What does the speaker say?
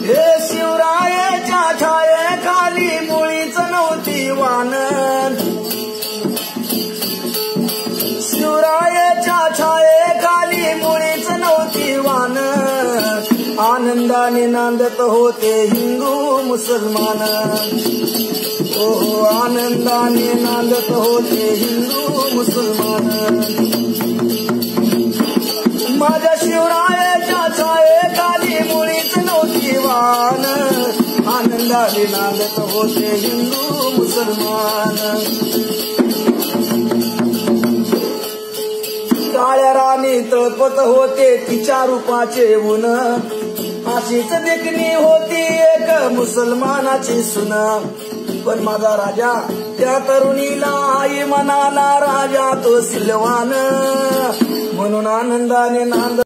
हे शिवरायाच्या छायेखाली मुळीच नव्हती वान, शिवरायाच्या छायेखाली मुळीच नव्हती वान, आनंदाने नांदत होते हिंदू मुसलमान, ओ आनंदाने नांदत होते हिंदू मुसलमान। माझ्या शिवरायाच्या छायेखाली मुळीच नव्हती वान, आनंदाने नांदत होते हिंदू मुसलमान। काळ्या राणी तळपत होते तिच्या रूपाचे ऊन, अशीच देखणी होती एक मुसलमानाची सुन, पण माझा राजा त्या तरुणीला आई म्हणाला, राजा तो सिलवान, म्हणून आनंदाने नांद